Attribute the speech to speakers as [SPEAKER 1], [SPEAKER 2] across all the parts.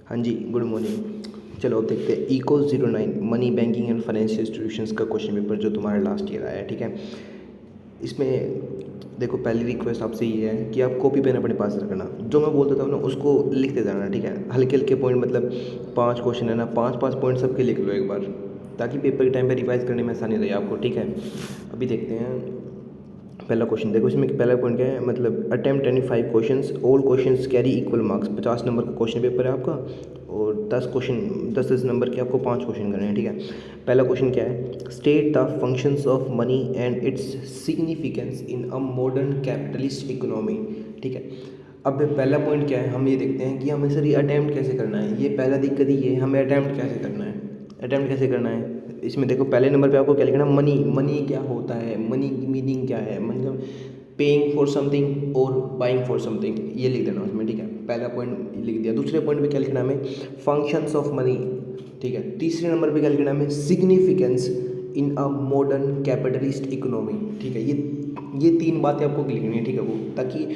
[SPEAKER 1] हाँ जी, good morning. चलो अब देखते हैं eco 09 money banking and financial institutions का क्वेश्चन पेपर जो तुम्हारा लास्ट ईयर आया है, ठीक है। इसमें देखो, पहली रिक्वेस्ट आपसे ये है कि आप कॉपी पेन अपने पास रखना, जो मैं बोल देता हूँ ना उसको लिखते जाना, ठीक है। हल्के हल्के पॉइंट, मतलब 5 क्वेश्चन है ना, 5-5 पॉइंट सबके लिख लो एक बार, ताकि पेपर के टाइम पे रिवाइज करने में आसानी रहे आपको, ठीक है। अभी देखते हैं पहला क्वेश्चन। देखो इसमें पहला पॉइंट क्या है, मतलब attempt any 5 questions, all questions carry equal marks. 50 number का क्वेश्चन पेपर है आपका, और 10 नंबर के आपको 5 क्वेश्चन करने हैं, ठीक है। पहला क्वेश्चन क्या है, state the functions of money and its significance in a modern capitalist economy, ठीक है। अब पहला पॉइंट क्या है, हम ये देखते हैं कि हमें सर ये अटैम्प्ट कैसे करना है। ये पहला दिक्कत ही है, हमें अटैम्प्ट कैसे करना है। अटैम्प्ट कैसे करना है, इसमें देखो पहले नंबर पे आपको क्या लिखना है, मनी। मनी क्या होता है, मनी की मीनिंग क्या है, मतलब पेइंग फॉर समथिंग और बाइंग फॉर समथिंग, ये लिख देना उसमें, ठीक है। पहला पॉइंट लिख दिया। दूसरे पॉइंट पे क्या लिखना है हमें, फंक्शंस ऑफ मनी, ठीक है। तीसरे नंबर पे क्या लिखना है हमें, significance in a modern capitalist economy, ठीक है। ये 3 बातें आपको लिखनी है, ठीक है, वो ताकि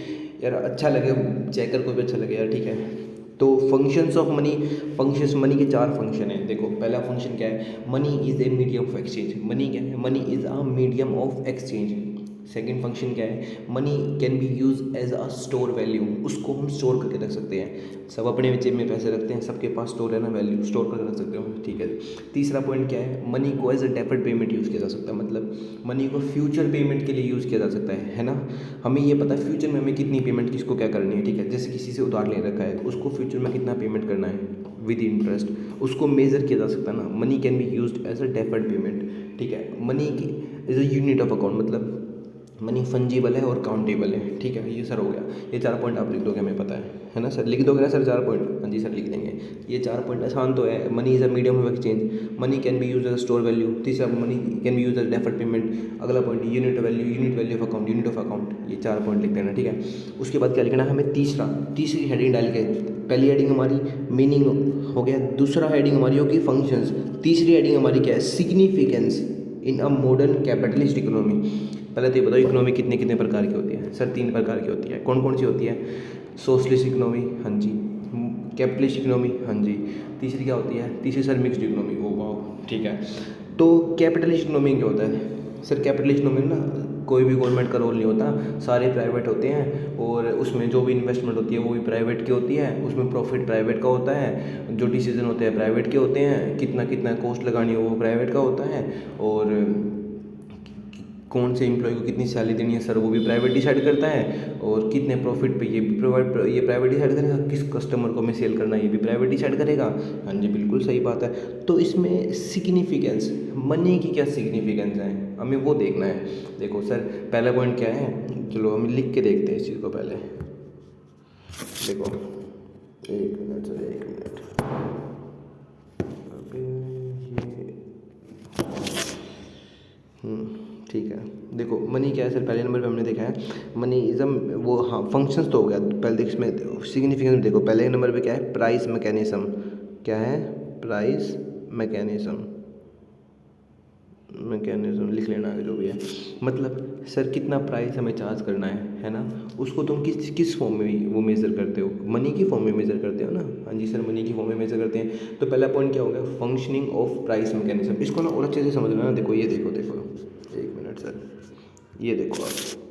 [SPEAKER 1] यार अच्छा लगे, चेकर को भी अच्छा लगे यार, ठीक है। तो functions of money, functions money के 4 फंक्शन हैं। देखो पहला फंक्शन क्या है, money is a medium of exchange. Money क्या है, money is a medium of exchange. Second function क्या है, money can be use as a store value. उसको हम स्टोर करके रख सकते हैं, सब अपने जेब में पैसे रखते हैं, सबके पास स्टोर है ना, वैल्यू स्टोर करके रख सकते हो, ठीक है। तीसरा पॉइंट क्या है, मनी को as a deferred payment use किया जा सकता है, मतलब मनी को फ्यूचर पेमेंट के लिए यूज़ किया जा सकता है ना। हमें ये पता है फ्यूचर में हमें कितनी पेमेंट किसको क्या करनी है, ठीक है। जैसे किसी से उधार ले रखा है, उसको फ्यूचर में कितना पेमेंट करना है विद इंटरेस्ट, उसको मेजर किया जा सकता है ना। Money can be use as a deferred payment, ठीक है। मनी की is a unit of account, मतलब मनी फंजीबल है और काउंटेबल है, ठीक है। ये सर हो गया, ये 4 पॉइंट आप लिख दोगे, हमें पता है ना सर, लिख दोगे ना सर 4 पॉइंट। हाँ जी सर, लिख देंगे। ये 4 पॉइंट आसान तो है। Money is a medium of exchange, money can be use as store value, तीसरा money can be use as deferred payment, अगला point unit value of account, unit of account. ये 4 पॉइंट लिख देना, ठीक है। उसके बाद क्या लिखना है हमें, तीसरी हेडिंग डाल के, पहली हेडिंग हमारी मीनिंग हो गया, दूसरा हेडिंग हमारी होगी फंक्शंस, तीसरी हेडिंग हमारी क्या है, significance in a modern capitalist economy. पहले तो ये बताओ इकोनॉमी कितने कितने प्रकार की होती है। सर 3 प्रकार की होती है। कौन कौन सी होती है, सोशलिस्ट इकोनॉमी, हाँ जी, कैपिटलिस्ट इकोनॉमी, हाँ जी। तीसरी क्या होती है, तीसरी सर मिक्स्ड इकोनॉमी, ओ वाह, ठीक है। तो कैपिटलिस्ट इकोनॉमी क्या होता है सर, कैपिटलिस्ट इकोनॉमी में ना कोई भी गवर्नमेंट का रोल नहीं होता, सारे प्राइवेट होते हैं, और उसमें जो भी इन्वेस्टमेंट होती है वो भी प्राइवेट की होती है, उसमें प्रॉफिट प्राइवेट का होता है, जो डिसीजन होते हैं प्राइवेट के होते हैं, कितना कितना कॉस्ट लगानी है वो प्राइवेट का होता है, और कौन से एम्प्लॉय को कितनी सैलरी देनी है सर वो भी प्राइवेट डिसाइड करता है, और कितने प्रॉफिट पे ये प्राइवेट डिसाइड करेगा, किस कस्टमर को हमें सेल करना है ये भी प्राइवेट डिसाइड करेगा। हाँ जी, बिल्कुल सही बात है। तो इसमें सिग्निफिकेंस, मनी की क्या सिग्निफिकेंस है, हमें वो देखना है। देखो सर पहला पॉइंट क्या है, चलो हम लिख के देखते हैं इस चीज़ को पहले। देखो 1 मिनट सर, 1 मिनट। अबे ये ठीक है। देखो मनी क्या है सर, पहले नंबर पे हमने देखा है मनी इज़म, वो हाँ फंक्शंस तो हो गया पहले। देख इसमें सिग्निफिकेंस देखो, पहले नंबर पे क्या है, प्राइस मैकेनिज्म। क्या है, प्राइस मैकेनिज्म, लिख लेना है जो भी है। मतलब सर कितना प्राइस हमें चार्ज करना है ना। उसको तुम किस फॉर्म में वो मेज़र करते हो, मनी की फॉर्म में मेज़र करते हो ना। हाँ जी सर, मनी की फॉर्म में मेज़र करते हैं। तो पहला पॉइंट क्या हो गया, फंक्शनिंग ऑफ प्राइस मैकेनिज्म। इसको ना और अच्छे से समझना ना। देखो ये देखो 1 मिनट सर, ये देखो आप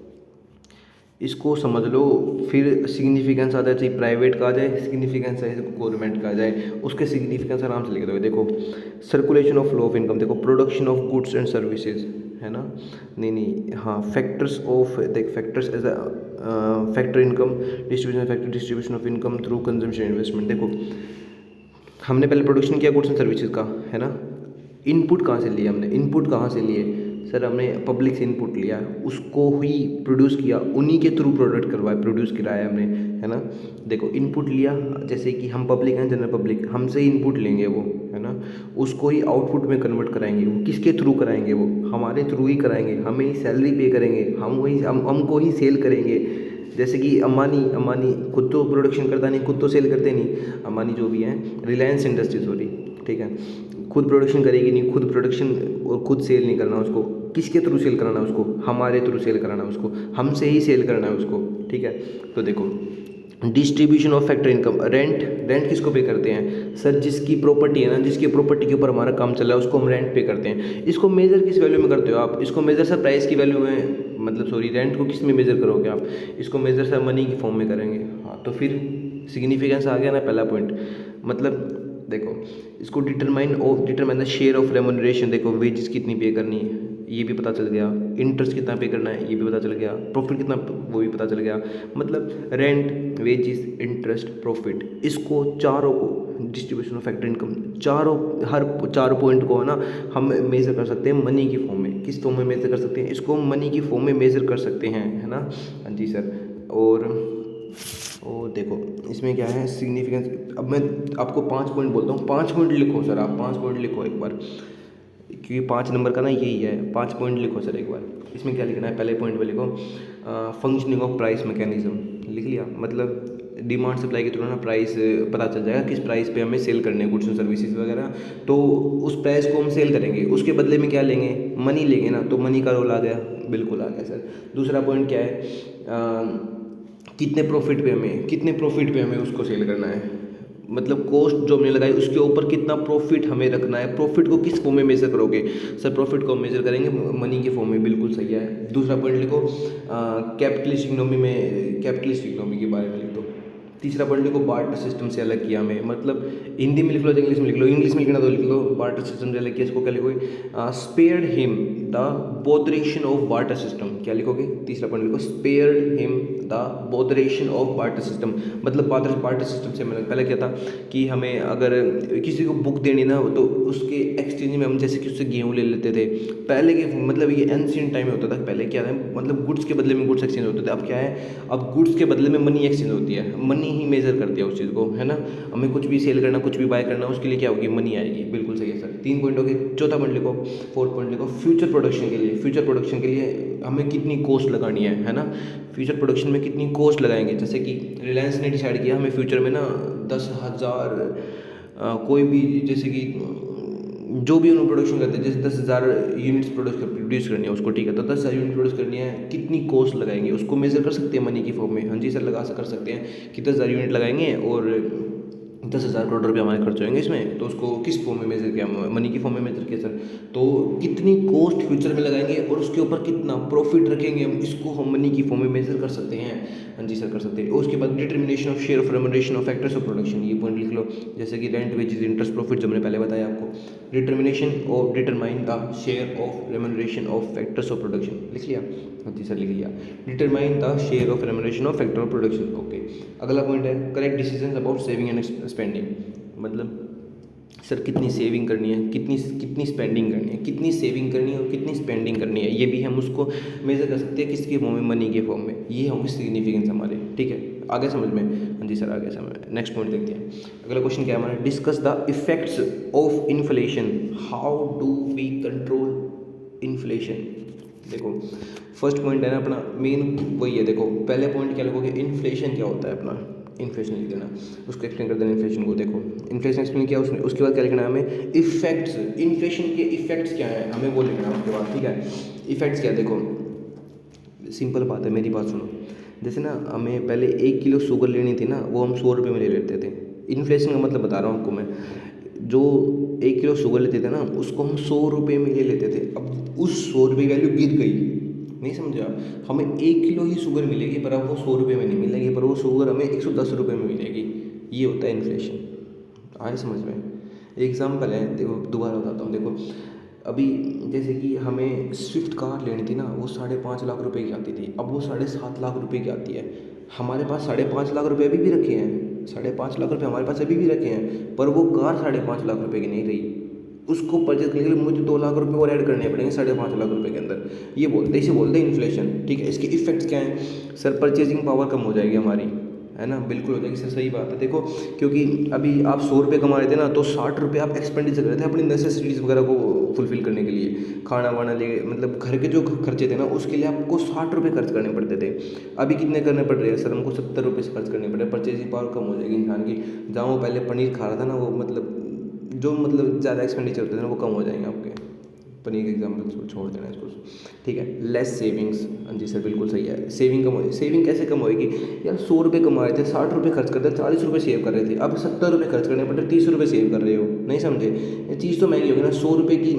[SPEAKER 1] इसको समझ लो, फिर सिग्निफिकेंस आ जाए, चाहे प्राइवेट का आ जाए सिग्निफिकेंस, है गवर्नमेंट का आ जाए, उसके सिग्निफिकेंस आराम से लिख दोगे। देखो circulation of flow of income, देखो production of goods and services, है ना। नहीं हाँ, फैक्टर्स ऑफ, देख factors as a factor income distribution of income through consumption investment. देखो हमने पहले प्रोडक्शन किया गुड्स एंड सर्विसेज का, है ना। इनपुट कहाँ से लिया हमने, इनपुट कहाँ से लिए सर, हमने पब्लिक से इनपुट लिया, उसको ही प्रोड्यूस किया, उन्हीं के थ्रू प्रोडक्ट करवाया, प्रोड्यूस कराया हमने, है ना। देखो इनपुट लिया, जैसे कि हम पब्लिक हैं, जनरल पब्लिक, हमसे ही इनपुट लेंगे वो, है ना। उसको ही आउटपुट में कन्वर्ट कराएंगे। वो किसके थ्रू कराएंगे, वो हमारे थ्रू ही कराएंगे, हमें ही सैलरी पे करेंगे, हमको ही सेल करेंगे। जैसे कि अम्बानी खुद तो प्रोडक्शन करता नहीं, खुद तो सेल करते नहीं। अम्बानी जो भी है, रिलायंस इंडस्ट्रीज, सॉरी, ठीक है, खुद प्रोडक्शन करेगी नहीं, खुद प्रोडक्शन और खुद सेल नहीं करना उसको, किसके थ्रू सेल कराना है उसको, हमारे थ्रू सेल कराना है उसको, हमसे ही सेल करना है उसको, ठीक है। तो देखो distribution of factor income, rent, rent किसको पे करते हैं सर, जिसकी प्रॉपर्टी है ना, जिसकी प्रॉपर्टी के ऊपर हमारा काम चल रहा है उसको हम रेंट पे करते हैं। इसको मेजर किस वैल्यू में करते हो आप, इसको मेजर सर प्राइस की वैल्यू में, मतलब सॉरी रेंट को किस में मेजर करोगे आप, इसको मेजर सर मनी की फॉर्म में करेंगे। हाँ तो फिर सिग्निफिकेंस आ गया ना पहला पॉइंट। मतलब देखो इसको determine the share of remuneration, देखो वेजेस कितनी पे करनी है ये भी पता चल गया, इंटरेस्ट कितना पे करना है ये भी पता चल गया, प्रॉफिट कितना वो भी पता चल गया। मतलब रेंट, वेजेस, इंटरेस्ट, प्रॉफिट, इसको चारों को डिस्ट्रीब्यूशन ऑफ फैक्टर इनकम, चारों हर चारों पॉइंट को है ना हम मेज़र कर सकते हैं मनी की फॉर्म में। किस फॉर्म में मेज़र कर सकते हैं, इसको मनी की फॉर्म में मेज़र कर सकते हैं, है ना। हाँ जी सर। और देखो इसमें क्या है सिग्निफिकेंस, अब मैं आपको 5 पॉइंट बोलता हूँ, 5 पॉइंट लिखो सर, आप 5 पॉइंट लिखो एक बार, क्योंकि 5 नंबर का ना यही है। 5 पॉइंट लिखो सर एक बार। इसमें क्या लिखना है, पहले पॉइंट में लिखो फंक्शनिंग ऑफ प्राइस मैकेनिज्म, लिख लिया। मतलब डिमांड सप्लाई के थ्रू ना प्राइस पता चल जाएगा किस प्राइस पे हमें सेल करने हैं गुड्स एंड सर्विसेज वगैरह, तो उस प्राइस को हम सेल करेंगे, उसके बदले में क्या लेंगे, मनी लेंगे ना, तो मनी का रोल आ गया, बिल्कुल आ गया सर। दूसरा पॉइंट क्या है, कितने प्रॉफिट पे हमें उसको सेल करना है, मतलब कॉस्ट जो हमने लगाई उसके ऊपर कितना प्रॉफिट हमें रखना है। प्रॉफिट को किस फॉर्म में मेजर करोगे सर, प्रॉफिट को मेजर करेंगे मनी के फॉर्म में, बिल्कुल सही है। दूसरा पॉइंट लिखो कैपिटलिस्ट इकोनॉमी में, कैपिटलिस्ट इकोनॉमी के बारे में लिख दो। तीसरा पॉइंट लिखो बार्टर सिस्टम से अलग किया हमें, मतलब हिंदी में लिख लो, इंग्लिश में लिख लो, इंग्लिश में लिखना तो लिख लो, बार्टर सिस्टम से अलग किया, इसको क्या लिखोगे, spared him the botheration of barter system, क्या लिखोगे, तीसरा पॉइंट लिखो spared him the botheration of barter system. मतलब बार्टर सिस्टम से मतलब पहले क्या था कि हमें अगर किसी को बुक देनी ना तो उसके एक्सचेंज में हम जैसे कि उससे गेहूँ ले लेते थे पहले के, मतलब ये एंशिएंट टाइम में होता था। पहले क्या था, मतलब गुड्स के बदले में गुड्स एक्सचेंज होते थे। अब क्या है, अब गुड्स के बदले में मनी एक्सचेंज होती है, मनी ही मेजर करती है उस चीज़ को, है ना। हमें कुछ भी सेल करना, कुछ भी बाय करना, उसके लिए क्या होगी, मनी आएगी, बिल्कुल सही है सर। 3 पॉइंट हो गए। चौथा पॉइंट लिखो, 4 पॉइंट लिखो फ्यूचर प्रोडक्शन के लिए, फ्यूचर प्रोडक्शन के लिए हमें कितनी कॉस्ट लगानी है ना। फ्यूचर प्रोडक्शन में कितनी कॉस्ट लगाएंगे, जैसे कि रिलायंस ने डिसाइड किया हमें फ्यूचर में ना 10,000 कोई भी, जैसे कि जो भी उन्होंने प्रोडक्शन करते हैं, जैसे 10,000 यूनिट्स प्रोड्यूस करनी है उसको, ठीक है, तो 10,000 यूनिट प्रोड्यूस करनी है, कितनी कॉस्ट लगाएंगे उसको मेजर कर सकते हैं मनी की फॉर्म में। हाँ जी सर, कर सकते हैं कि 10,000 यूनिट लगाएंगे और 10,000 करोड़ रुपये हमारे खर्च होंगे इसमें, तो उसको किस फॉर्म में मेजर किया, मनी की फॉर्म में मेजर किया सर। तो कितनी कॉस्ट फ्यूचर में लगाएंगे और उसके ऊपर कितना प्रॉफिट रखेंगे हम, इसको हम मनी की फॉर्म में मेजर कर सकते हैं। हाँ जी सर, कर सकते हैं। और उसके बाद determination of share of remuneration of factors of production, ये पॉइंट लिख लो, जैसे कि रेंट, वेजेस, इंटरेस्ट, प्रॉफिट जो मैंने पहले बताया आपको। Determination of determine the share of remuneration of factors of production, लिख लिया। हाँ जी सर, लिख लिया। Determine the share of remuneration of factor of production, okay. अगला पॉइंट है correct decision about saving and spending, मतलब सर कितनी सेविंग करनी है, कितनी स्पेंडिंग करनी है, कितनी सेविंग करनी है और कितनी स्पेंडिंग करनी है, ये भी हम उसको मेजर कर सकते हैं किसके फॉर्म में, मनी के फॉर्म में। ये होंगे सिग्निफिकेंस हमारे, ठीक है, आगे समझ में। हाँ जी सर, आगे समझ। नेक्स्ट पॉइंट देखते हैं। अगला क्वेश्चन क्या है हमारा, discuss the effects of inflation, how do we control inflation. देखो फर्स्ट पॉइंट है ना अपना मेन वही है। देखो पहले पॉइंट क्या लिखोगे, इन्फ्लेशन क्या होता है अपना, इन्फ्लेशन लिख देना, उसको एक्सप्लेन कर देना इन्फ्लेशन को। देखो इन्फ्लेशन एक्सप्लेन किया उसने, उसके बाद क्या लिखना है हमें, इफेक्ट्स, इन्फ्लेशन के इफेक्ट्स क्या है हमें वो लिखना है उसके बाद, ठीक है। इफेक्ट्स क्या है, देखो सिंपल बात है, मेरी बात सुनो। जैसे ना हमें पहले 1 किलो शुगर लेनी थी ना, वो हम 100 रुपये में ले लेते थे। इन्फ्लेशन का मतलब बता रहा हूँ आपको मैं, जो 1 किलो शुगर लेते थे ना उसको हम 100 रुपये में ले लेते थे। अब उस 100 रुपये की वैल्यू गिर गई, नहीं समझा, हमें 1 किलो ही शुगर मिलेगी पर अब वो 100 रुपये में नहीं मिलेगी, पर वो शुगर हमें 110 रुपये में मिलेगी। ये होता है इन्फ्लेशन, आए समझ में। एग्जाम्पल है, देखो दोबारा बताता हूँ। देखो अभी जैसे कि हमें स्विफ्ट कार लेनी थी ना, वो 5.5 लाख रुपए की आती थी, अब वो 7.5 लाख रुपए की आती है। हमारे पास 5.5 लाख रुपए अभी भी रखे हैं, 5.5 लाख रुपए हमारे पास अभी भी रखे हैं, पर वो कार 5.5 लाख रुपए की नहीं रही। उसको परचेज करने के लिए मुझे 2 लाख रुपए और ऐड करने पड़ेंगे 5.5 लाख रुपए के अंदर। ये बोलते, इसे बोलते हैं इन्फ्लेशन, ठीक है। इसके इफेक्ट्स क्या हैं सर, परचेजिंग पावर कम हो जाएगी हमारी, है ना, बिल्कुल हो जाएगी सर, सही बात है। देखो क्योंकि अभी आप 100 रुपये कमा रहे थे ना, तो 60 रुपये आप एक्सपेंडिचर कर रहे थे अपनी नेसेसिटीज़ वगैरह को फुलफिल करने के लिए, खाना वाना ले, मतलब घर के जो खर्चे थे ना उसके लिए आपको 60 रुपये खर्च करने पड़ते थे। अभी कितने करने पड़ रहे हैं सर, हमको 70 रुपये से खर्च करने पड़ रहे हैं। परचेजिंग पावर कम हो जाएगी इंसान की। जहाँ वो पहले पनीर खा रहा था ना, वो मतलब जो मतलब ज़्यादा एक्सपेंडिचर होते थे ना वो कम हो जाएंगे आपके, अपन एक एग्जाम्पल छोड़ देना इसको, ठीक है। लेस सेविंग्स, हाँ जी सर बिल्कुल सही है। सेविंग कम हो, सेविंग कैसे कम होएगी यार? 100 रुपये कमा रहे थे, 60 रुपये खर्च करते, 40 रुपये सेव कर रहे थे, अब 70 रुपये खर्च करने पड़े, 30 रुपये सेव कर रहे हो, नहीं समझे? ये चीज़ तो महंगी होगी ना। 100 रुपये की,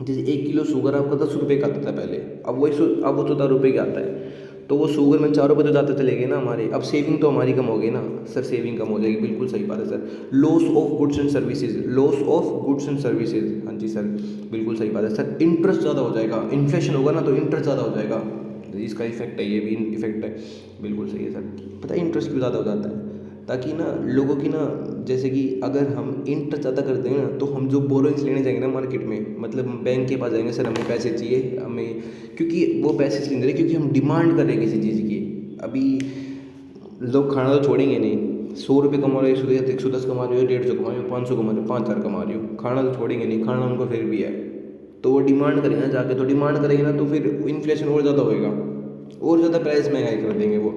[SPEAKER 1] जैसे 1 किलो शुगर आपका 10 रुपये का आता था पहले, अब वो अब वो 14 रुपये का आता है, तो वो शुगर में 4 रुपये तो जाते चले गए ना हमारे। अब सेविंग तो हमारी कम हो गई ना सर, सेविंग कम हो जाएगी, बिल्कुल सही बात है sir. Loss of goods and services, loss of goods and services, हाँ जी सर बिल्कुल सही बात है सर। इंटरेस्ट ज़्यादा हो जाएगा, इन्फ्लेशन होगा ना तो इंटरेस्ट ज़्यादा हो जाएगा, इसका इफेक्ट है, ये भी इफेक्ट है, बिल्कुल सही है सर। पता है इंटरेस्ट क्यों ज़्यादा हो जाता है? ताकि ना लोगों की ना, जैसे कि अगर हम इंटरेस्ट ज़्यादा करते हैं ना, तो हम जो बोरोइंग्स लेने जाएंगे ना मार्केट में, मतलब हम बैंक के पास जाएंगे, सर हमें पैसे चाहिए हमें, क्योंकि वो पैसे इसलिए दे रहे क्योंकि हम डिमांड कर रहे हैं किसी चीज़ की। अभी लोग खाना तो छोड़ेंगे नहीं, 100 रुपये कमा रहे हो, 110 कमा रहे हो, 150 कमा रहे हो, 500 कमा रहे हो, 5,000 कमा रहे हो, खाना तो छोड़ेंगे नहीं, खाना उनको फिर भी है, तो वो डिमांड करेंगे ना जाके, तो डिमांड करेंगे ना तो फिर इन्फ्लेशन और ज़्यादा होएगा, और ज़्यादा प्राइस महंगाई कर देंगे वो,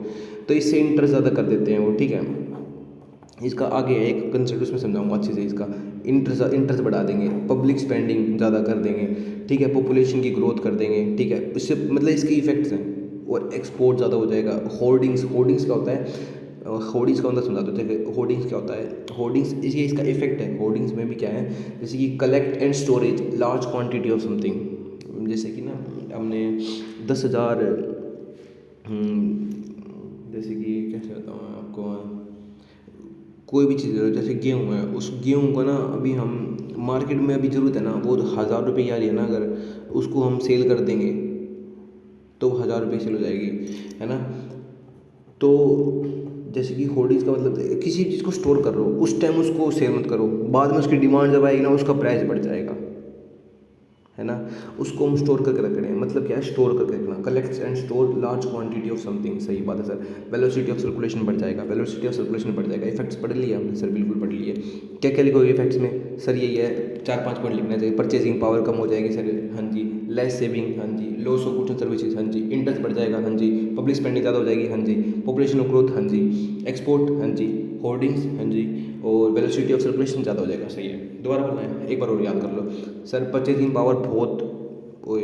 [SPEAKER 1] तो इससे इंटरेस्ट ज़्यादा कर देते हैं वो, ठीक है। इसका आगे है एक कंसेप्ट, उसमें समझाऊंगा अच्छे से इसका। इंटरेस्ट बढ़ा देंगे, पब्लिक स्पेंडिंग ज़्यादा कर देंगे, ठीक है, पॉपुलेशन की ग्रोथ कर देंगे, ठीक है, इससे मतलब इसके इफेक्ट्स हैं। और एक्सपोर्ट ज़्यादा हो जाएगा। होर्डिंग्स, होर्डिंग्स क्या होता है? होर्डिंग्स का मतलब समझा दो, देखिए होर्डिंग्स क्या होता है? होर्डिंग्स ये इसका इफेक्ट है। होर्डिंग्स में भी क्या है, जैसे कि collect and storage large quantity of something, जैसे कि ना हमने 10,000, जैसे कि कैसे बताऊँ मैं आपको, कोई भी चीज़ है, जैसे गेहूँ है, उस गेहूँ को ना अभी हम मार्केट में अभी ज़रूरत है ना, वो 1,000 रुपये की आ रही है ना, अगर उसको हम सेल कर देंगे तो 1,000 रुपये सेल हो जाएगी, है ना। तो जैसे कि होर्डिंग्स का मतलब किसी चीज़ को स्टोर कर रहे हो, उस टाइम उसको सेल मत करो, बाद में उसकी डिमांड जब आएगी ना उसका प्राइस बढ़ जाएगा, है ना। उसको हम स्टोर करके रख रहे हैं, मतलब क्या है, स्टोर करके रखना। Collect and store large quantity of something, सही बात है सर। वेलोसिटी ऑफ सर्कुलेशन बढ़ जाएगा, वेलोसिटी ऑफ सर्कुलेशन बढ़ जाएगा। इफेक्ट्स पढ़ लिए हमने सर, बिल्कुल पढ़ लिए। क्या क्या लिखोगे इफेक्ट्स में सर? यही है, 4-5 पॉइंट लिखना चाहिए। परचेजिंग पावर कम हो जाएगी सर, हाँ जी। लेस सेविंग, हाँ जी। Loss of goods and services, हाँ जी। इंटरेस्ट बढ़ जाएगा, हाँ जी। पब्लिक स्पेंडिंग ज़्यादा हो जाएगी, हाँ जी। पॉपुलेशन ऑफ ग्रोथ, हाँ जी। एक्सपोर्ट, हाँ जी। होर्डिंग्स, हाँ जी। और वेलोसिटी ऑफ सर्कुलेशन ज़्यादा हो जाएगा, सही है। दोबारा बोलना है, एक बार और याद कर लो सर। परचेजिंग पावर बहुत, ओए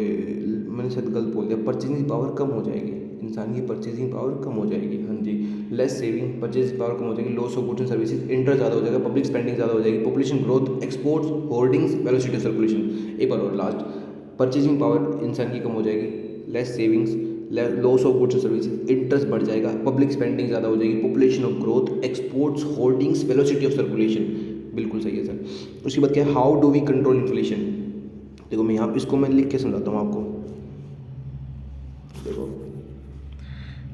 [SPEAKER 1] मैंने शायद गलत बोल दिया, परचेजिंग पावर कम हो जाएगी, इंसान की परचेजिंग पावर कम हो जाएगी, हाँ जी। लेस सेविंग, परचेजिंग पावर कम हो जाएगी। Loss of goods and services, interest ज़्यादा हो जाएगा। पब्लिक स्पेंडिंग ज़्यादा हो जाएगी। Population growth, exports, hoardings, velocity of circulation. एक बार और लास्ट, परचेजिंग पावर इंसान की कम हो जाएगी, less savings, loss of goods and services, interest बढ़ जाएगा, पब्लिक स्पेंडिंग ज़्यादा हो जाएगी, population of growth, exports, hoardings, velocity of circulation, बिल्कुल सही है सर। उसके बाद क्या है, how do we control inflation? देखो मैं यहाँ इसको मैं लिख के समझाता हूँ आपको। देखो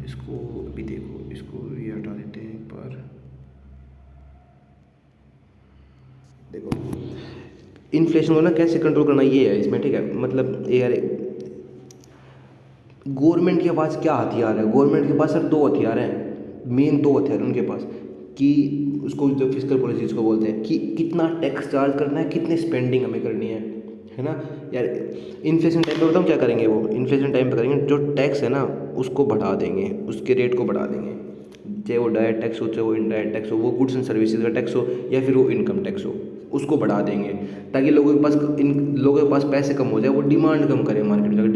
[SPEAKER 1] इसको अभी देखो, इसको ये हटा देते हैं एक बार। देखो इन्फ्लेशन को ना कैसे कंट्रोल करना, ये है इसमें, ठीक है। मतलब यार गवर्नमेंट के पास क्या हथियार है? गवर्नमेंट के पास सिर्फ 2 हथियार हैं, मेन 2 हथियार उनके पास, कि उसको जो फिस्कल पॉलिसी जिसको बोलते हैं, कि कितना टैक्स चार्ज करना है, कितनी स्पेंडिंग हमें करनी है ना यार। इन्फ्लेशन टाइम पे बताऊँ क्या करेंगे वो? इन्फ्लेशन टाइम पे करेंगे, जो टैक्स है ना उसको बढ़ा देंगे, उसके रेट को बढ़ा देंगे, चाहे वो डायरेक्ट टैक्स हो, चाहे वो इनडायरेक्ट टैक्स हो, वो गुड्स एंड सर्विसेज का टैक्स हो, या फिर वो इनकम टैक्स हो, उसको बढ़ा देंगे, ताकि लोगों के पास, इन लोगों के पास पैसे कम हो जाए, वो डिमांड कम करें मार्केट में जाकर।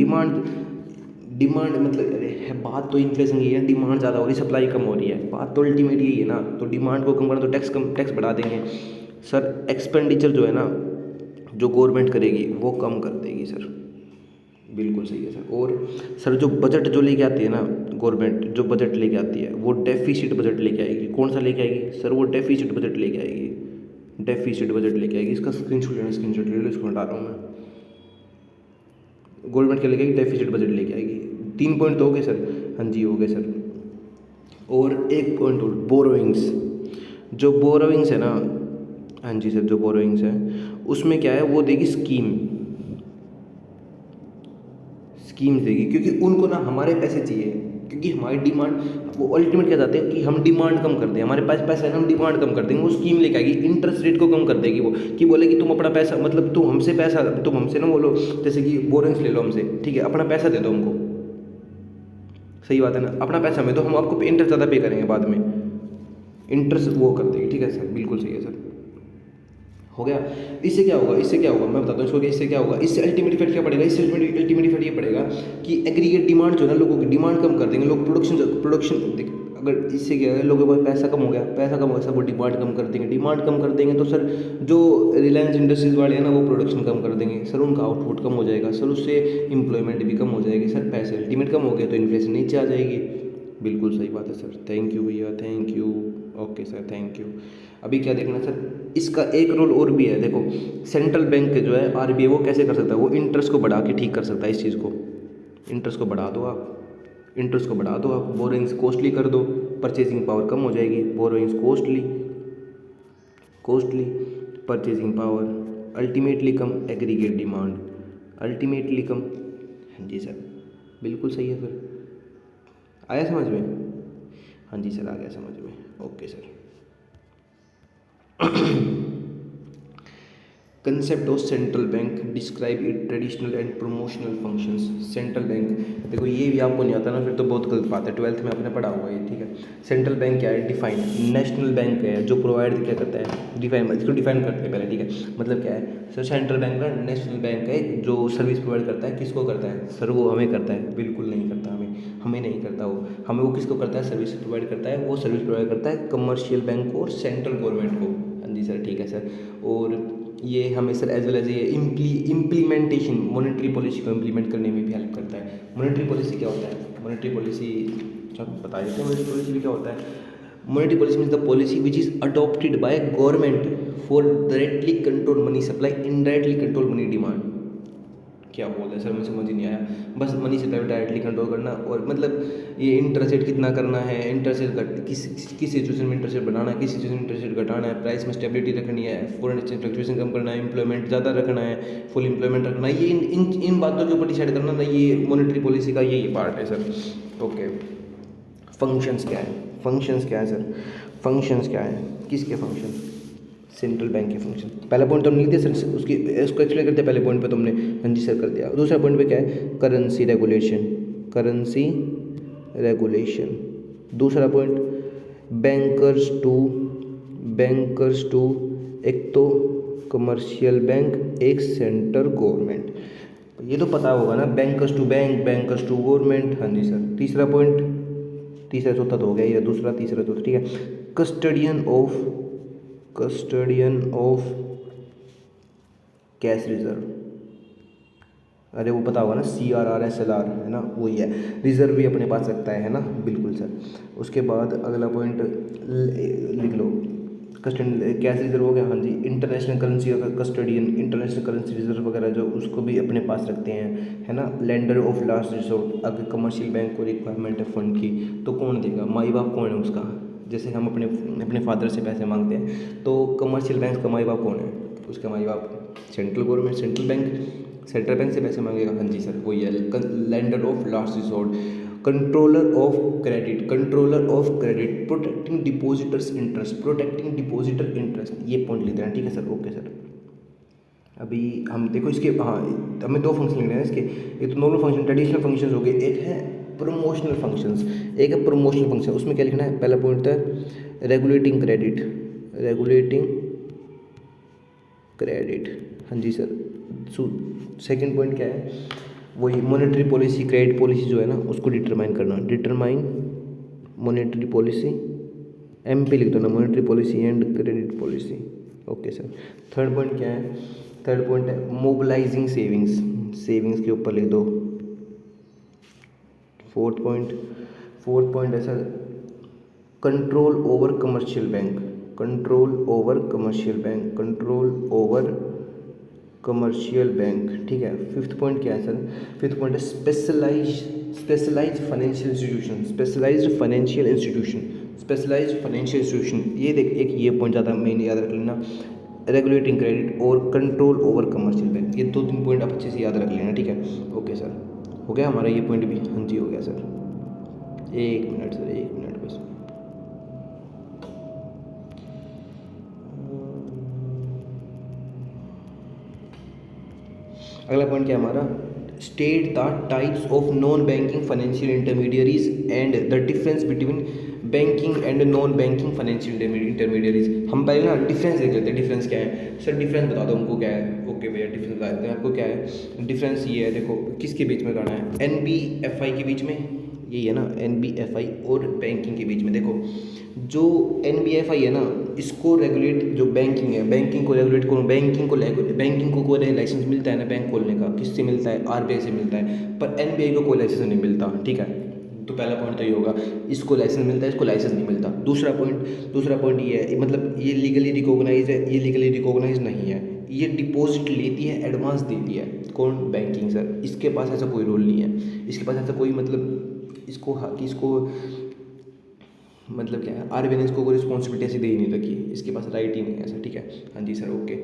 [SPEAKER 1] डिमांड मतलब अरे है, बात तो इन्फ्लेशन की है, डिमांड ज़्यादा हो रही है, सप्लाई कम हो रही है, बात तो अल्टीमेट यही है ना। तो डिमांड को कम करना तो टैक्स बढ़ा देंगे सर। एक्सपेंडिचर जो है ना, जो गवर्नमेंट करेगी वो कम कर देगी सर, बिल्कुल सही है सर। और सर जो बजट जो लेके आती है ना गवर्नमेंट, जो बजट लेके आती है वो डेफिसिट बजट लेके आएगी। कौन सा लेके आएगी सर? वो डेफिसिट बजट लेके आएगी, डेफिसिट बजट लेके आएगी। इसका स्क्रीनशॉट लेना, स्क्रीनशॉट ले लो, इसको हटा रहा हूँ मैं। गवर्नमेंट क्या लेके आएगी? डेफिसिट बजट लेके आएगी। 3 पॉइंट तो हो गए सर, हाँ जी हो गए सर। और एक पॉइंट और, बोरोइंग्स। जो बोरोइंग्स है ना, हाँ जी सर, जो बोरोइंग्स है उसमें क्या है, वो देगी स्कीम्स देगी, क्योंकि उनको ना हमारे पैसे चाहिए, क्योंकि हमारी डिमांड, वो अल्टीमेट क्या चाहते हैं कि हम डिमांड कम कर दें, हमारे पास पैसा है ना, हम डिमांड कम कर देंगे। वो स्कीम लेके आएगी, इंटरेस्ट रेट को कम कर देगी वो, कि बोलेगी तुम अपना पैसा, मतलब तुम हमसे ना बोलो, जैसे कि बोरेंस ले लो हमसे, ठीक है, अपना पैसा दे दो हमको, सही बात है ना, अपना पैसा हमें दो, हम आपको इंटरेस्ट ज़्यादा पे करेंगे बाद में, इंटरेस्ट वो कर देगी, ठीक है सर, बिल्कुल सही है सर। हो गया। इससे क्या होगा, इससे क्या होगा मैं बताता हूँ इसको कि इससे क्या होगा, इससे अल्टीमेट इफेक्ट क्या पड़ेगा, इससे अल्टीमेट इफेक्ट ये पड़ेगा कि एग्रीगेट डिमांड जो है ना, लोगों की डिमांड कम कर देंगे लोग, प्रोडक्शन अगर इससे क्या है, लोगों के पास पैसा कम हो गया, पैसा कम हो गया, सब वो डिमांड कम कर देंगे, डिमांड कम कर देंगे तो सर जो रिलायंस इंडस्ट्रीज़ वाले हैं ना वो प्रोडक्शन कम कर देंगे सर, उनका आउटपुट कम हो जाएगा सर, उससे एम्प्लॉयमेंट भी कम हो जाएगी सर, पैसे अल्टीमेट कम हो गए तो इन्फ्लेशन नीचे आ जाएगी। बिल्कुल सही बात है सर, थैंक यू भैया, thank you. Okay sir, thank you. अभी क्या देखना सर, इसका एक रोल और भी है, देखो सेंट्रल बैंक जो है आरबीआई वो कैसे कर सकता है, वो इंटरेस्ट को बढ़ा के ठीक कर सकता है इस चीज़ को। इंटरेस्ट को बढ़ा दो आप, इंटरेस्ट को बढ़ा दो आप, बोरोइंग्स कॉस्टली कर दो, परचेजिंग पावर कम हो जाएगी, borrowings costly costly purchasing power ultimately कम, एग्रीगेट डिमांड अल्टीमेटली कम। हाँ जी सर, बिल्कुल सही है सर, आया समझ में? हाँ जी सर, आ गया समझ में। Okay sir. Concept of central bank describe it traditional and promotional functions. Central bank, देखो ये भी आपको नहीं आता ना फिर तो बहुत गलत बात है, 12th में आपने पढ़ा हुआ है, ठीक है। सेंट्रल बैंक क्या है, डिफाइन नेशनल बैंक है जो प्रोवाइड क्या करता है, डिफाइन, इसको डिफाइन करते हैं पहले, ठीक है। मतलब क्या है सर, सेंट्रल बैंक ना नेशनल बैंक है जो सर्विस प्रोवाइड करता है, किसको करता है सर, वो हमें करता है, बिल्कुल नहीं करता, हमें नहीं करता वो, हमें वो किसको करता है, सर्विस प्रोवाइड करता है, वो सर्विस प्रोवाइड करता है कमर्शियल बैंक को और सेंट्रल गवर्नमेंट को। हाँ जी सर, ठीक है सर। और ये हमें सर एज वेल एज ये इम्प्लीमेंटेशन, मॉनेटरी पॉलिसी को इम्प्लीमेंट करने में भी हेल्प करता है। मॉनेटरी पॉलिसी क्या होता है, मॉनेटरी पॉलिसी सब बता देते हैं, मॉनेटरी पॉलिसी भी क्या होता है। Monetary policy means the policy which is adopted by government for directly control money supply, indirectly control money demand. क्या बोल रहे हैं सर, मुझे समझ ही नहीं आया। बस मनी सप्लाई डायरेक्टली कंट्रोल करना, और मतलब ये इंटरेस्ट रेट कितना करना है, इंटरेस्ट रेट किस सिचुएशन में इंटरेस्ट रेट बढ़ाना है, किस सिचुएशन में इंटरेस्ट रेट घटाना है, प्राइस में स्टेबिलिटी रखनी है, फॉरेन एक्सचेंज फ्लक्चुएशन कम करना है, एम्प्लॉयमेंट ज़्यादा रखना है, फुल एम्प्लॉयमेंट रखना है, ये इन बातों के ऊपर डिसाइड करना ना, ये मॉनेटरी पॉलिसी का यही पार्ट है सर। ओके, फंक्शंस क्या है, फंक्शंस क्या है सर, फंक्शंस क्या है, किसके फंक्शन, सेंट्रल बैंक के फंक्शन। पहला पॉइंट तो हमने लिख दिया सर, उसकी इसको एक्सप्लेन करते हैं, पहले पॉइंट पे तुमने हाँ जी सर कर दिया। दूसरा पॉइंट पे क्या है, करेंसी रेगुलेशन, करेंसी रेगुलेशन। दूसरा पॉइंट बैंकर्स टू, एक तो कमर्शियल बैंक, एक सेंट्रल गवर्नमेंट, ये तो पता होगा ना, bankers to bank, bankers to government. हाँ जी सर। तीसरा पॉइंट, तीसरा चौथा तो हो गया, ये दूसरा तीसरा चौथा, ठीक है। कस्टडियन ऑफ कैश रिजर्व, अरे वो पता होगा ना, CRR SLR है ना, वही है, रिजर्व भी अपने पास रखता है ना, बिल्कुल सर। उसके बाद अगला पॉइंट लिख लो, कस्टडियन कैश रिजर्व हो गया, हाँ जी। इंटरनेशनल करेंसी का कस्टडियन, इंटरनेशनल करेंसी रिजर्व वगैरह जो उसको भी अपने पास रखते हैं, है ना। लेंडर ऑफ लास्ट रिसोर्ट, अगर कमर्शियल बैंक को रिक्वायरमेंट है फंड की तो कौन देगा, माई बाप कौन है उसका, जैसे हम अपने फादर से पैसे मांगते हैं तो कमर्शियल बैंक का माई बाप कौन है, उसका माई बाप सेंट्रल गवर्नमेंट, सेंट्रल बैंक से पैसे मांगेगा, हाँ जी सर वही है। Lender of last resort, controller of credit, protecting depositors interest, ये पॉइंट लेते हैं, ठीक है सर। Okay sir. अभी हम देखो इसके, हाँ हमें दो फंक्शन लेने हैं इसके, एक तो नॉर्मल फंक्शन, ट्रेडिशनल फंक्शंस हो गए, एक है प्रमोशनल फंक्शंस, एक है प्रमोशनल फंक्शन। उसमें क्या लिखना है, पहला पॉइंट है रेगुलेटिंग क्रेडिट, हाँ जी सर। सेकंड पॉइंट क्या है, वही मॉनेटरी पॉलिसी, क्रेडिट पॉलिसी जो है ना उसको डिटरमाइन करना, डिटरमाइन मॉनेटरी पॉलिसी, एम पे लिख दो ना, monetary policy and credit policy. Okay sir. Third point क्या है, थर्ड पॉइंट है मोबिलाइजिंग सेविंग्स के ऊपर लिख दो। फोर्थ पॉइंट है sir control over commercial bank, ठीक है। फिफ्थ पॉइंट क्या है सर, फिफ्थ पॉइंट है स्पेशलाइज्ड फाइनेंशियल इंस्टीट्यूशन। ये देख, एक ये पॉइंट ज़्यादा मेन याद रख लेना, रेगुलेटिंग क्रेडिट और कंट्रोल ओवर कमर्शियल बैंक, ये दो तीन पॉइंट आप अच्छे से याद रख लेना, ठीक है। ओके सर, हो गया हमारा ये पॉइंट भी, हाँ जी हो गया सर। एक मिनट सर, एक मिनट बस। अगला पॉइंट क्या है हमारा, state the types of non banking financial intermediaries and the difference between banking and non banking financial intermediaries. हम पहले ना डिफरेंस देख लेते हैं, डिफरेंस क्या है सर, डिफरेंस बता दो हमको क्या है। ओके भैया डिफरेंस बता देते हैं आपको क्या है। डिफरेंस ये है, देखो किसके बीच में करना है, NBFI के बीच में, यही है ना NBFI और बैंकिंग के बीच में। देखो जो NBFI है ना, इसको रेगुलेट, जो बैंकिंग है, बैंकिंग को रेगुलेट कौन, बैंकिंग को कोई लाइसेंस मिलता है ना बैंक खोलने का, किससे मिलता है, RBI से मिलता है, पर NBI को कोई लाइसेंस नहीं मिलता, ठीक है। तो पहला पॉइंट तो ये होगा, इसको लाइसेंस मिलता है, इसको लाइसेंस नहीं मिलता। दूसरा पॉइंट ये है, मतलब ये लीगली रिकॉग्नाइज है, ये लीगली रिकॉग्नाइज नहीं है। ये डिपॉजिट लेती है, एडवांस देती है, कौन, बैंकिंग सर। इसके पास ऐसा कोई रोल नहीं है, इसके पास ऐसा कोई मतलब इसको मतलब क्या है, RBI ने इसको कोई रिस्पॉन्सिबिलिटी ऐसी दे ही नहीं रखी, इसके पास राइट ही नहीं है ऐसा, ठीक है। हाँ जी सर, ओके।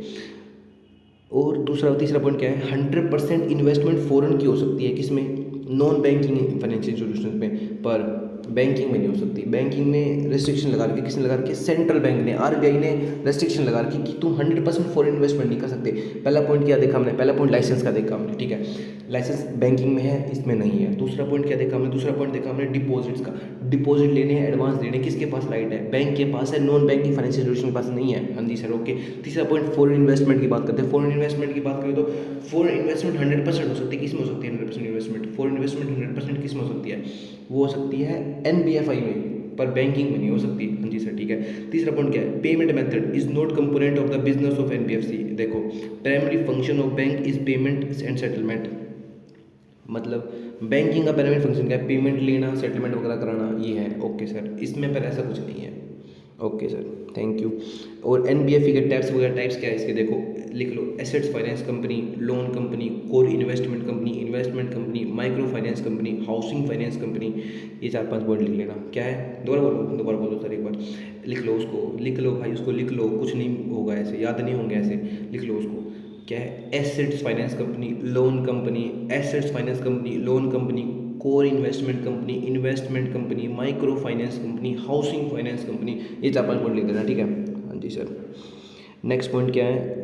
[SPEAKER 1] और तीसरा पॉइंट क्या है, 100% इन्वेस्टमेंट फॉरेन की हो सकती है, किसमें, नॉन बैंकिंग फाइनेंशियल इंस्टीट्यूशन में, पर बैंकिंग में नहीं हो सकती। बैंकिंग में रेस्ट्रिक्शन लगा रखी, किसने लगा रखी, सेंट्रल बैंक ने, RBI ने रेस्ट्रिक्शन लगा रखी कि तुम 100% फॉरेन इन्वेस्टमेंट नहीं कर सकते। पहला पॉइंट क्या देखा हमने, पहला पॉइंट लाइसेंस का देखा हमने, ठीक है, लाइसेंस बैंकिंग में है, इसमें नहीं है। दूसरा पॉइंट क्या देखा हमने, दूसरा पॉइंट देखा हमने डिपॉजिट्स का, डिपॉजिट लेने हैं, एडवांस देने, किसके पास राइट है, बैंक के पास है, नॉन बैंकिंग फाइनेंशियल इंस्टीट्यूशन के पास नहीं है। हाँ जी सर, ओके। तीसरा पॉइंट फॉरेन इन्वेस्टमेंट की बात करते हैं। फॉरेन इन्वेस्टमेंट की बात करें तो फॉरेन इन्वेस्टमेंट 100% हो सकती है, किस में हो सकती है 100% इन्वेस्टमेंट, फॉरेन इन्वेस्टमेंट 100% किस में हो सकती है, वो हो सकती है NBFI में, पर बैंकिंग में नहीं हो सकती। हाँ जी सर, ठीक है। तीसरा पॉइंट क्या है, payment method is not component of the business of NBFC। देखो primary function of bank is payment and settlement, मतलब बैंकिंग का प्राइमरी फंक्शन क्या है, पेमेंट लेना, सेटलमेंट वगैरह कराना, ये है। ओके सर, इसमें पर ऐसा कुछ नहीं है। Okay sir, thank you. और NBFC के टाइप्स वगैरह, टाइप्स क्या है इसके, देखो लिख लो, assets finance company, loan company, core investment company, micro finance company, housing finance company. ये 4-5 वर्ड लिख लेना। क्या है, दोबारा बोलो सर एक बार, लिख लो उसको, लिख लो भाई उसको, लिख लो, कुछ नहीं होगा ऐसे, याद नहीं होंगे ऐसे, लिख लो उसको। क्या है, assets finance company, loan company, assets finance company, loan company, core investment company, micro finance company, housing finance company. ये 4-5 पॉइंट लिख देना, ठीक है। हाँ जी सर। नेक्स्ट पॉइंट क्या है,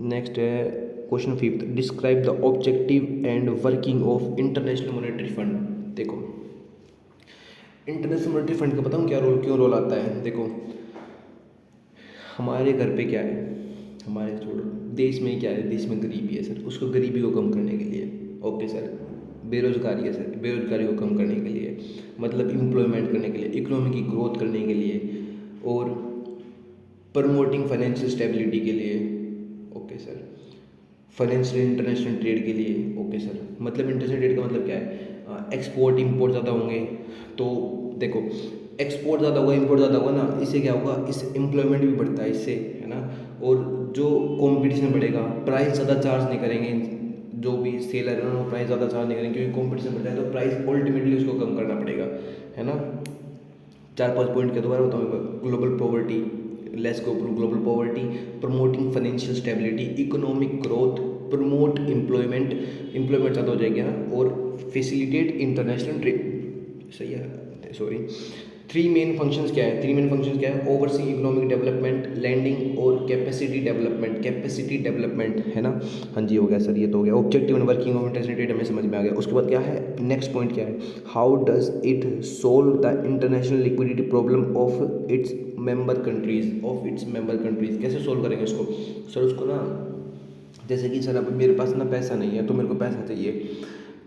[SPEAKER 1] नेक्स्ट है question 5, describe the objective and working of international monetary fund. देखो इंटरनेशनल मॉनेटरी फंड का बताऊँ क्या रोल, क्यों रोल आता है। देखो हमारे घर पे क्या है, हमारे छोड़ो, देश में क्या है, देश में गरीबी है सर, उसको गरीबी को कम करने के लिए। ओके सर, बेरोजगारी है सर, बेरोजगारी को कम करने के लिए, मतलब इम्प्लॉयमेंट करने के लिए, इकोनॉमी की ग्रोथ करने के लिए, और प्रमोटिंग फाइनेंशियल स्टेबिलिटी के लिए। Okay sir, financial international trade के लिए। ओके सर, मतलब इंटरनेशनल ट्रेड का मतलब क्या है, एक्सपोर्ट इंपोर्ट ज़्यादा होंगे, तो देखो एक्सपोर्ट ज़्यादा होगा, इंपोर्ट ज़्यादा होगा ना, इससे क्या होगा, इस एम्प्लॉयमेंट भी बढ़ता है इससे, है ना। और जो कंपटीशन बढ़ेगा, प्राइस ज़्यादा चार्ज नहीं करेंगे, जो भी सेलर है ना, वो प्राइस ज़्यादा चार्ज नहीं करेंगे, क्योंकि कंपटीशन बढ़ जाए तो प्राइस अल्टीमेटली उसको कम करना पड़ेगा, है ना। 4-5 पॉइंट के दोबारा बताऊँ, global poverty, less global poverty, promoting financial stability, economic growth, promote employment ज़्यादा हो जाएगी ना, और फैसिलिटेट इंटरनेशनल ट्रेड। सही है, सॉरी। 3 मेन फंक्शंस क्या है, ओवरसी इकोनॉमिक डेवलपमेंट, लैंडिंग और कैपेसिटी डेवलपमेंट, है ना। हाँ जी, हो गया सर, ये तो हो गया। Objective and working of international trade हमें समझ में आ गया। उसके बाद क्या है, नेक्स्ट पॉइंट क्या है, how does it solve the international liquidity problem of its member countries. कैसे सोल्व करेंगे इसको सर, उसको ना, जैसे कि सर अब मेरे पास ना पैसा नहीं है, तो मेरे को पैसा चाहिए,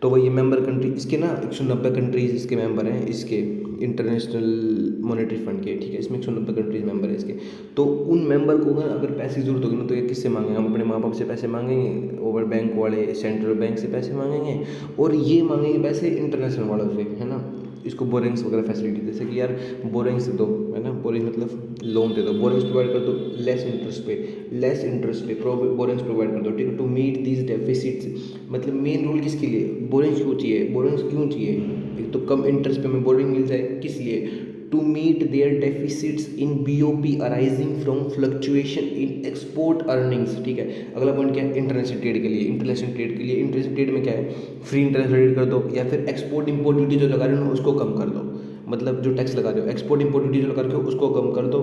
[SPEAKER 1] तो वही मेंबर कंट्री, इसके ना 190 कंट्रीज इसके मेंबर हैं, इसके इंटरनेशनल मॉनेटरी फंड के, ठीक है। इसमें 190 कंट्रीज मेंबर है इसके, तो उन मेंबर को ना अगर पैसे की जरूरत होगी ना, तो ये किससे मांगेंगे, हम अपने माँ बाप से पैसे मांगेंगे, ओवर बैंक वाले सेंट्रल बैंक से पैसे मांगेंगे, और ये मांगेंगे पैसे इंटरनेशनल वालों से, है ना। इसको बोरिंग्स वगैरह फैसिलिटी, जैसे कि यार बोरिंग्स दो, है ना, बोरिंग मतलब लोन दे दो, बोरिंग्स प्रोवाइड कर दो लेस इंटरेस्ट पे बोरिंग्स प्रोवाइड कर दो, ठीक है, टू मीट दीज डेफिसिट्स। मतलब मेन रोल किसके लिए, बोरिंग्स क्यों चाहिए, एक तो कम इंटरेस्ट पे हमें बोरिंग मिल जाए, किस लिए, to meet their deficits in BOP arising from fluctuation in export earnings, ठीक है। अगला पॉइंट क्या है, इंटरनेशनल ट्रेड के लिए, इंटरनेशनल ट्रेड में क्या है, फ्री इंटरनेशनल ट्रेड कर दो, या फिर एक्सपोर्ट इंपोर्ट ड्यूटी जो लगा रहे हो उसको कम कर दो, मतलब जो टैक्स लगा रहे हो, एक्सपोर्ट इंपोर्ट ड्यूटी जो लगा रहे हो उसको कम कर दो,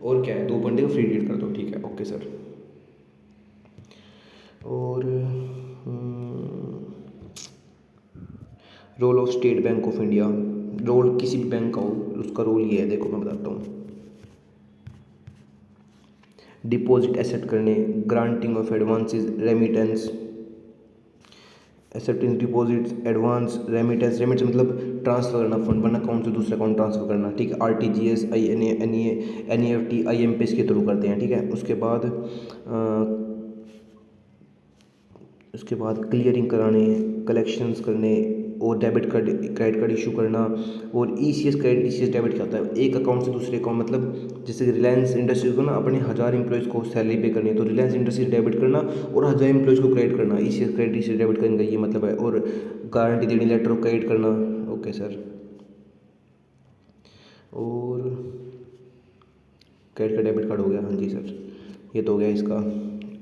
[SPEAKER 1] और क्या है, 2 पॉइंट को फ्री ट्रेड कर दो, ठीक है। Okay sir. और role of State Bank of India, role किसी भी बैंक का हो, उसका रोल ये है, देखो मैं बताता हूँ। डिपॉजिट एक्सेप्ट करने, granting of advances, remittance, accepting deposits, advance, remittance, remittance मतलब ट्रांसफ़र करना फंड, वन अकाउंट से दूसरे अकाउंट ट्रांसफ़र करना, ठीक है। RTGS, NEFT, IMPS के थ्रू करते हैं, ठीक है। उसके बाद क्लियरिंग कराने, कलेक्शंस करने, और debit card, credit card issue करना, और ECS क्रेडिट, ECS डेबिट क्या होता है, एक अकाउंट से दूसरे अकाउंट, मतलब जैसे रिलायंस इंडस्ट्रीज को ना अपने 1000 एम्प्लॉयज़ को सैलरी पे करनी है तो रिलायंस इंडस्ट्रीज डेबिट करना, और 1000 एम्प्लॉयज़ को क्रेडिट करना, ECS क्रेडिट, ECS डेबिट करने का ये मतलब है। और गारंटी देनी, लेटर ऑफ क्रेडिट करना, ओके सर। और क्रेडिट का डेबिट कार्ड हो गया, हाँ जी सर, ये तो हो गया इसका।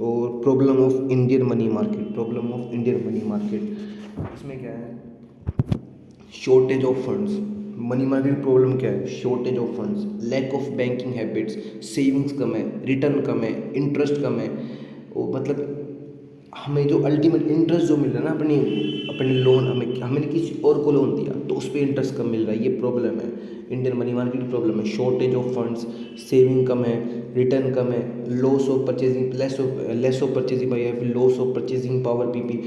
[SPEAKER 1] और problem of Indian money market, problem of Indian money market, इसमें क्या है, shortage of funds. Money market problem क्या है, shortage of funds, lack of banking habits, savings कम है, रिटर्न कम है, इंटरेस्ट कम है। वो मतलब हमें जो अल्टीमेट इंटरेस्ट जो मिल रहा है ना अपनी अपने लोन, हमने किसी और को लोन दिया तो उस पर इंटरेस्ट कम मिल रहा है, ये प्रॉब्लम है, इंडियन मनी मार्केट की प्रॉब्लम है। शॉर्टेज ऑफ फंड्स, सेविंग कम है, रिटर्न कम है, loss of purchasing, less of purchasing by, loss of purchasing power, PP,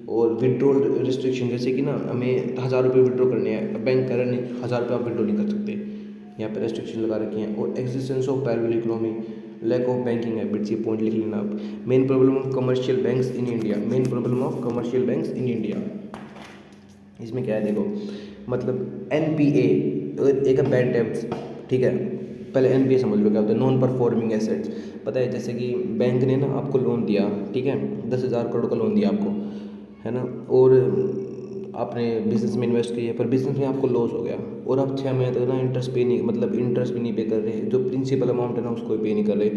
[SPEAKER 1] और विड्रॉल रिस्ट्रिक्शन, जैसे कि ना हमें 1000 रुपये विड्रॉ करने हैं, बैंक कह रहा नहीं 1000 रुपये आप विड्रॉ नहीं कर सकते, यहाँ पे रेस्ट्रिक्शन लगा रखी हैं। और existence of parallel economy, lack of banking habits, ये पॉइंट लिख लेना आप। Main problem of commercial banks in India, main problem of commercial banks in India, इसमें क्या है देखो, मतलब NPA एक बैड डेब्ट्स, ठीक है। पहले NPA समझ लो क्या होता है, नॉन परफॉर्मिंग एसेट्स। पता है जैसे कि बैंक ने ना आपको लोन दिया, ठीक है, 10,000 करोड़ का लोन दिया आपको, है ना, और आपने बिज़नेस में इन्वेस्ट किया, पर बिज़नेस में आपको लॉस हो गया, और आप 6 महीने तक ना इंटरेस्ट पे नहीं, मतलब इंटरेस्ट भी नहीं पे कर रहे, जो प्रिंसिपल अमाउंट है ना उसको पे नहीं कर रहे।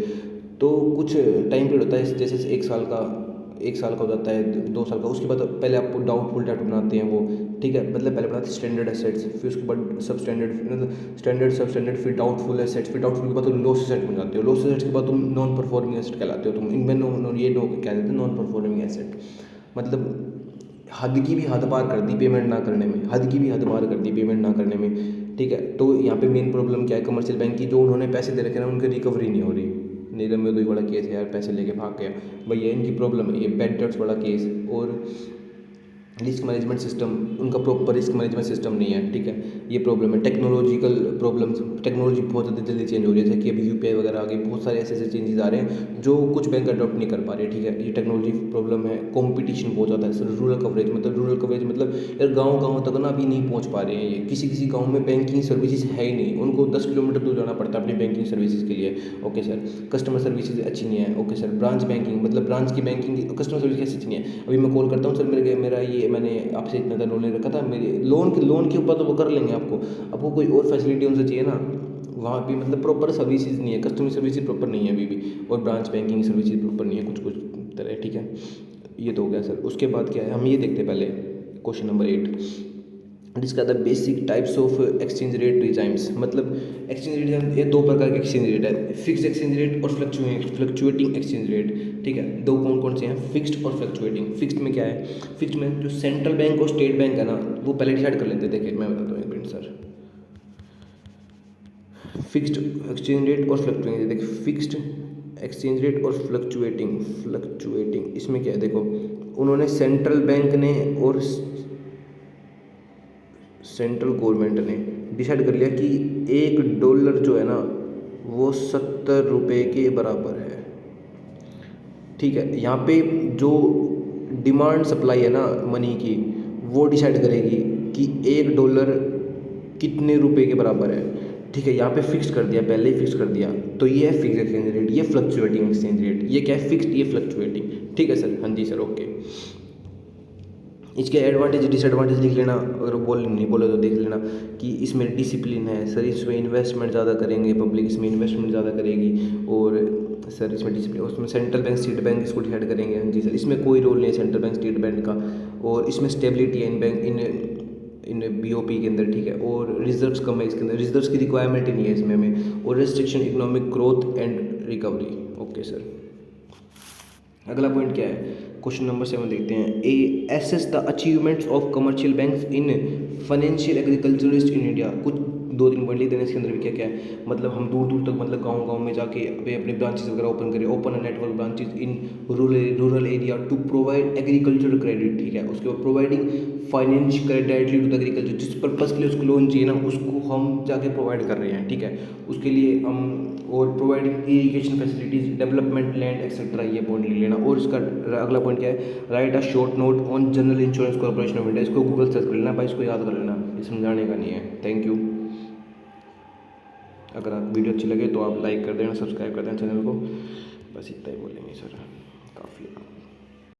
[SPEAKER 1] तो कुछ टाइम पीरियड होता है, जैसे 1 साल का हो जाता है, 2 साल का, उसके बाद पहले आपको डाउटफुल डेट बनाते हैं वो, ठीक है, मतलब पहले बनाते हैं स्टैंडर्ड एसेट्स, फिर उसके बाद सब स्टैंडर्ड, मतलब स्टैंडर्ड, सब स्टैंडर्ड, फिर डाउटफुल एसेट्स, फिर डाउटफुल के बाद तुम लॉस एसेट बन जाते हो, लॉस एसेट्स के बाद तुम नॉन परफॉर्मिंग एसेट कहलाते हो, तुम इनमें ये क्या कहते हैं, नॉन परफॉर्मिंग एसेट। मतलब हद की भी हद पार कर दी पेमेंट ना करने में, हद की भी हद पार कर दी पेमेंट ना करने में, ठीक है। तो यहाँ पे मेन प्रॉब्लम क्या है, कमर्शियल बैंक की, जो उन्होंने पैसे दे रखे ना उनकी रिकवरी नहीं हो रही। नीरव मोदी बड़ा केस है यार, पैसे लेके भाग गया भैया, इनकी प्रॉब्लम है ये, बैड डेट्स बड़ा केस। और रिस्क मैनेजमेंट सिस्टम, उनका प्रॉपर रिस्क मैनेजमेंट सिस्टम नहीं है, ठीक है, ये प्रॉब्लम है। टेक्नोलॉजिकल प्रॉब्लम्स, टेक्नोलॉजी बहुत ज़्यादा जल्दी चेंज हो रही है, जैसे कि अभी UPI वगैरह आ गई, बहुत सारे ऐसे चेंजेस आ रहे हैं जो कुछ बैंक अडॉप्ट नहीं कर पा रहे, ठीक है, ये टेक्नोलॉजी प्रॉब्लम है। कंपटीशन बहुत ज़्यादा है, रूरल कवरेज, मतलब यार गाँव तक ना अभी नहीं पहुँच पा रहे हैं ये, किसी गाँव में बैंकिंग सर्विसेज है ही नहीं, उनको 10 किलोमीटर दूर जाना पड़ता है अपनी बैंकिंग सर्विसेज के लिए, ओके सर। कस्टमर सर्विसेज अच्छी नहीं है, ओके सर। ब्रांच बैंकिंग, मतलब ब्रांच की बैंकिंग कस्टमर सर्विस कैसी अच्छी नहीं है। अभी मैं कॉल करता हूँ, सर मेरा ये मैंने आपसे इतना लोन ले रखा था, मेरे लोन के ऊपर तो वो कर लेंगे आपको कोई और फैसिलिटी उनसे चाहिए ना, वहाँ भी मतलब प्रॉपर सर्विसेज नहीं है, कस्टमर सर्विसेज प्रॉपर नहीं है अभी भी, और ब्रांच बैंकिंग सर्विसेज प्रॉपर नहीं है कुछ तरह, ठीक है। ये तो हो गया सर। उसके बाद क्या है, हम ये देखते हैं पहले क्वेश्चन नंबर 8, जिसका the basic types of exchange rate regimes, मतलब एक्सचेंज रेट, ये 2 प्रकार के एक्सचेंज रेट है, फिक्स एक्सचेंज रेट और फ्लक्चुएटिंग एक्सचेंज रेट, ठीक है। 2 कौन से हैं, फिक्स्ड और फ्लक्चुएटिंग। फिक्स्ड में क्या है, फिक्स्ड में जो सेंट्रल बैंक और स्टेट बैंक है ना, वो पहले डिसाइड कर लेते हैं। देखिए मैं बताता हूँ एक minute sir, fixed exchange rate और फ्लक्चुएटिंग, देखिए फिक्स्ड एक्सचेंज रेट और फ्लक्चुएटिंग इसमें क्या है, देखो उन्होंने सेंट्रल बैंक ने और सेंट्रल गवर्नमेंट ने डिसाइड कर लिया कि $1 जो है ना वो 70 रुपये के बराबर है, ठीक है। यहाँ पे जो डिमांड सप्लाई है ना मनी की, वो डिसाइड करेगी कि $1 कितने रुपए के बराबर है, ठीक है। यहाँ पे फिक्स कर दिया, पहले ही फिक्स कर दिया, तो ये है फिक्स एक्सचेंज रेट, ये फ्लक्चुएटिंग एक्सचेंज रेट, ये क्या है, फिक्स्ड, ये फ्लक्चुएटिंग, ठीक है सर, हाँ जी सर, ओके। इसके एडवांटेज डिसएडवांटेज लिख लेना, अगर नहीं बोले तो देख लेना कि इसमें डिसिप्लिन है सर, इसमें इन्वेस्टमेंट ज़्यादा करेंगे पब्लिक, इसमें इन्वेस्टमेंट ज़्यादा करेगी, और सर इसमें डिसिप्लिन, उसमें सेंट्रल बैंक स्टेट बैंक इसको डिसाइड करेंगे, हाँ जी सर। इसमें कोई रोल नहीं है सेंट्रल बैंक स्टेट बैंक का, और इसमें स्टेबिलिटी है इन BOP के अंदर, ठीक है। और रिजर्व्स कम है इसके अंदर, रिजर्व्स की रिक्वायरमेंट ही नहीं है इसमें हमें, और restriction economic growth and recovery, okay sir. अगला पॉइंट क्या है, क्वेश्चन नंबर 7 देखते हैं। A assess the achievements of commercial banks in financial agriculturist in India. कुछ 2-3 पॉइंट लिख देने इसके अंदर भी क्या क्या है, मतलब हम दूर दूर तक मतलब गाँव गाँव में जाके अपने ब्रांचेस वगैरह ओपन करें, open a network branches in rural area to provide agriculture credit, ठीक है। उसके बाद providing finance credit directly to the agriculture, जिस पर्पज़ के लिए उसको लोन चाहिए ना उसको हम जाके प्रोवाइड कर रहे हैं, ठीक है। उसके लिए हम और providing irrigation facilities, development land etcetera, ये पॉइंट ले लेना। और इसका अगला पॉइंट क्या है, right a short note on general insurance corporation of India. इसको गूगल सर्च कर लेना भाई, इसको याद कर लेना, ये समझाने का नहीं है। Thank you. अगर आप वीडियो अच्छी लगे तो आप लाइक कर देना, सब्सक्राइब कर देना चैनल को। बस इतना ही बोलेंगे सर, काफ़ी।